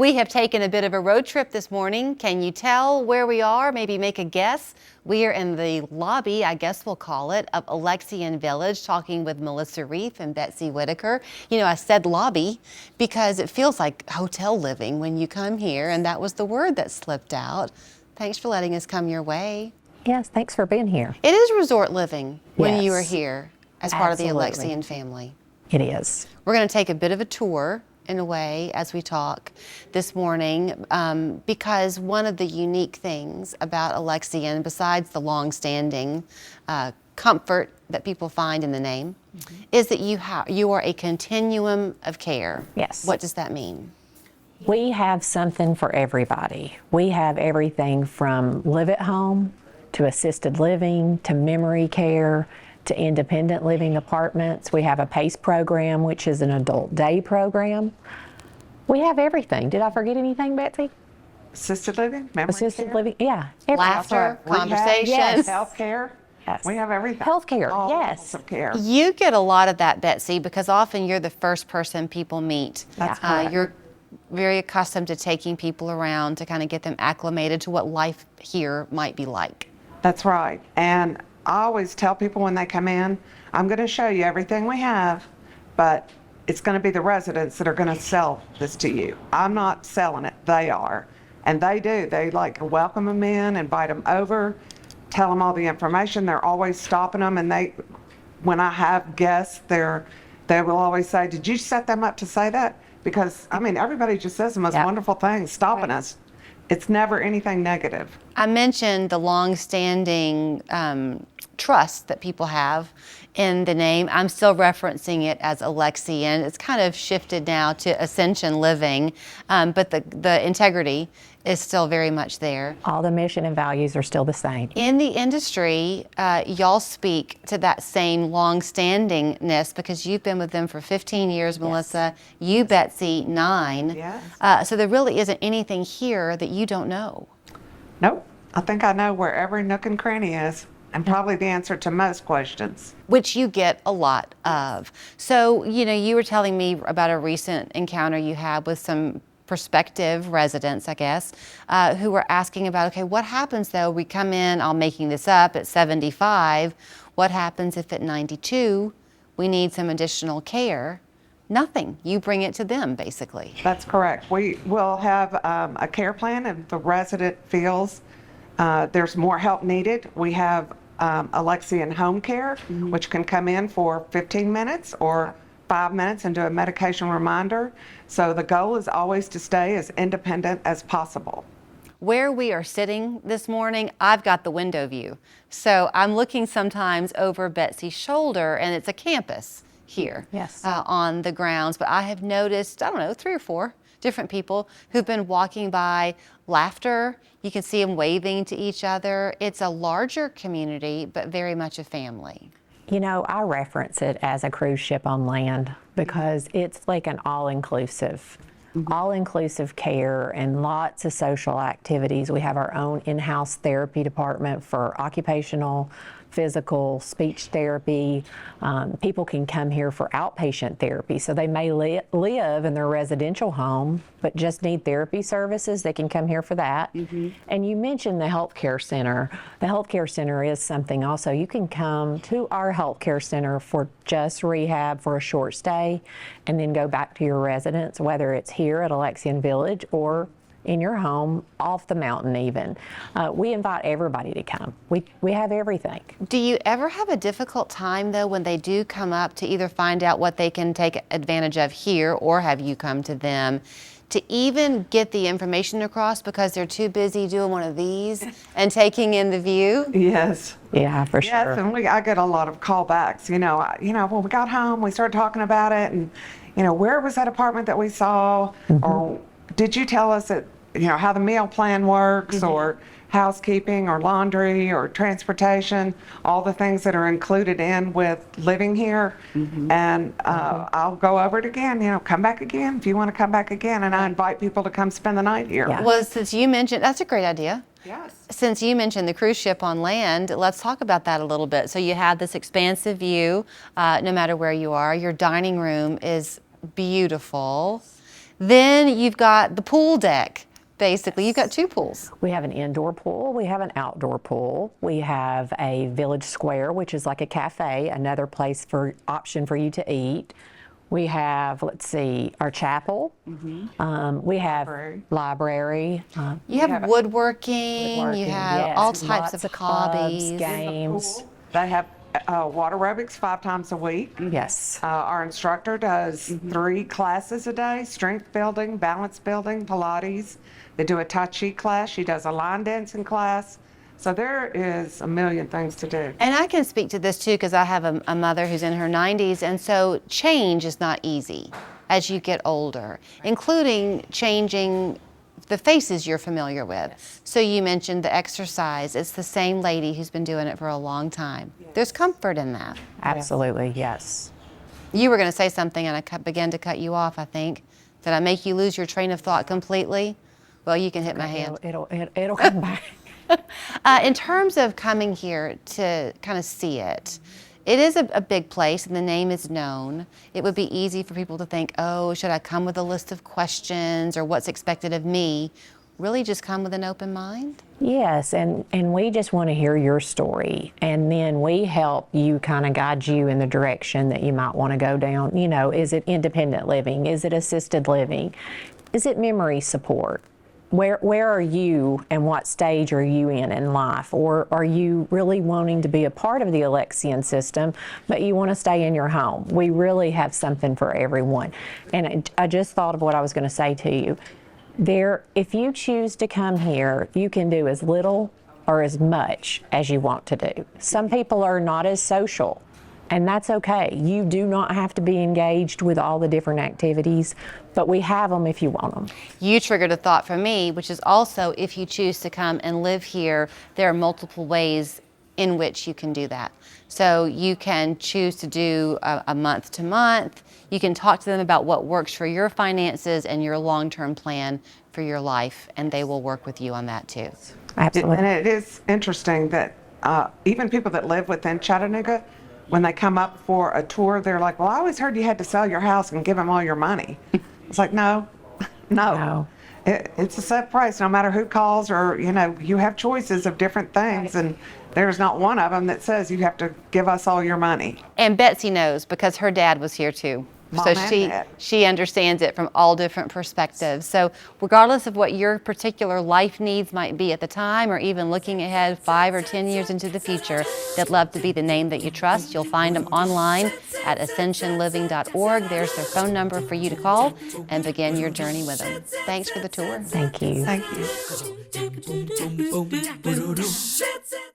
We have taken a bit of a road trip this morning. Can you tell where we are? Maybe make a guess. We are in the lobby, I guess we'll call it, of Alexian Village, talking with Melissa Reef and Betsy Whitaker. You know, I said lobby because it feels like hotel living when you come here, and that was the word that slipped out. Thanks for letting us come your way. Yes, thanks for being here. It is resort living when you are Yes. here as part of the Absolutely. Alexian family. It is. We're going to take a bit of a tour in a way as we talk this morning because one of the unique things about Alexian, besides the long-standing comfort that people find in the name, is that you are a continuum of care. Yes. What does that mean? We have something for everybody. We have everything from live at home to assisted living to memory care to independent living apartments. We have a PACE program, which is an adult day program. We have everything. Did I forget anything, Betsy? Assisted living, memory Assisted care, living, yeah. Laughter, rehab, conversations. yes. healthcare. Yes. We have everything. Healthcare, All yes. levels of care. You get a lot of that, Betsy, because often you're the first person people meet. That's correct. You're very accustomed to taking people around to kind of get them acclimated to what life here might be like. That's right. And I always tell people when they come in, I'm going to show you everything we have, but it's going to be the residents that are going to sell this to you. I'm not selling it. They are. And they do. They like welcome them in, invite them over, tell them all the information. They're always stopping them. And when I have guests, they will always say, did you set them up to say that? Because, I mean, everybody just says the most wonderful things, stopping us. It's never anything negative. I mentioned the long-standing trust that people have in the name. I'm still referencing it as Alexian. It's kind of shifted now to Ascension Living, but the integrity is still very much there. All the mission and values are still the same. In the industry, y'all speak to that same long-standingness because you've been with them for 15 years, Melissa. You, Betsy, 9. Yes. So there really isn't anything here that you don't know. Nope. I think I know where every nook and cranny is, and probably the answer to most questions. Which you get a lot of. So, you know, you were telling me about a recent encounter you had with some prospective residents, I guess, who were asking about, okay, what happens though? We come in, I'm making this up, at 75. What happens if at 92 we need some additional care? Nothing. You bring it to them, basically. That's correct. We will have a care plan if the resident feels there's more help needed. We have Alexian home care, which can come in for 15 minutes or 5 minutes and do a medication reminder. So the goal is always to stay as independent as possible. Where we are sitting this morning, I've got the window view. So I'm looking sometimes over Betsy's shoulder, and it's a campus here on the grounds. But I have noticed, I don't know, 3 or 4 different people who've been walking by. Laughter, you can see them waving to each other. It's a larger community, but very much a family. You know, I reference it as a cruise ship on land because it's like an all-inclusive care and lots of social activities. We have our own in-house therapy department for occupational, physical, speech therapy. People can come here for outpatient therapy. So they may live in their residential home, but just need therapy services. They can come here for that. And you mentioned the healthcare center. The healthcare center is something also. You can come to our healthcare center for just rehab for a short stay and then go back to your residence, whether it's here at Alexian Village or in your home, off the mountain even. We invite everybody to come. We have everything. Do you ever have a difficult time, though, when they do come up to either find out what they can take advantage of here or have you come to them to even get the information across because they're too busy doing one of these and taking in the view? Yes. Yeah, for sure. Yes, and I get a lot of callbacks. When we got home, we started talking about it, and where was that apartment that we saw, or did you tell us that how the meal plan works, or housekeeping, or laundry, or transportation, all the things that are included in with living here. And I'll go over it again. Come back again if you want to come back again, and I invite people to come spend the night here. Yeah. Well, since you mentioned, that's a great idea. Yes. Since you mentioned the cruise ship on land, let's talk about that a little bit. So you have this expansive view, no matter where you are. Your dining room is beautiful. Then you've got the pool deck. Basically, you've got 2 pools. We have an indoor pool, we have an outdoor pool, we have a village square, which is like a cafe, another place for option for you to eat. We have, let's see, our chapel. We have library. You have woodworking, you have yes, all types lots of clubs, hobbies. games. They have water aerobics 5 times a week. Yes. Our instructor does 3 classes a day: strength building, balance building, Pilates. They do a Tai Chi class. She does a line dancing class. So there is a million things to do. And I can speak to this too because I have a mother who's in her 90s, and so change is not easy as you get older, including changing the faces you're familiar with. So you mentioned the exercise. It's the same lady who's been doing it for a long time. There's comfort in that. Absolutely, yes. You were going to say something and I began to cut you off, I think. Did I make you lose your train of thought completely? Well, you can hit my hand. It'll come back. In terms of coming here to kind of see it, it is a big place and the name is known. It would be easy for people to think, oh, should I come with a list of questions or what's expected of me? Really just come with an open mind? Yes, and we just want to hear your story, and then we help you kind of guide you in the direction that you might want to go down. You know, is it independent living? Is it assisted living? Is it memory support? Where are you and what stage are you in life? Or are you really wanting to be a part of the Alexian system, but you want to stay in your home? We really have something for everyone. And I just thought of what I was going to say to you. If you choose to come here, you can do as little or as much as you want to do. Some people are not as social, and that's okay. You do not have to be engaged with all the different activities, but we have them if you want them. You triggered a thought for me, which is also if you choose to come and live here, there are multiple ways in which you can do that. So you can choose to do a month to month. You can talk to them about what works for your finances and your long-term plan for your life, and they will work with you on that too. Absolutely. And it is interesting that even people that live within Chattanooga, when they come up for a tour, they're like, well, I always heard you had to sell your house and give them all your money. It's like, no. It's a set price no matter who calls, or, you know, you have choices of different things, and there's not one of them that says you have to give us all your money. And Betsy knows because her dad was here too. So she understands it from all different perspectives. So regardless of what your particular life needs might be at the time, or even looking ahead 5 or 10 years into the future, they'd love to be the name that you trust. You'll find them online at ascensionliving.org. There's their phone number for you to call and begin your journey with them. Thanks for the tour. Thank you. Thank you.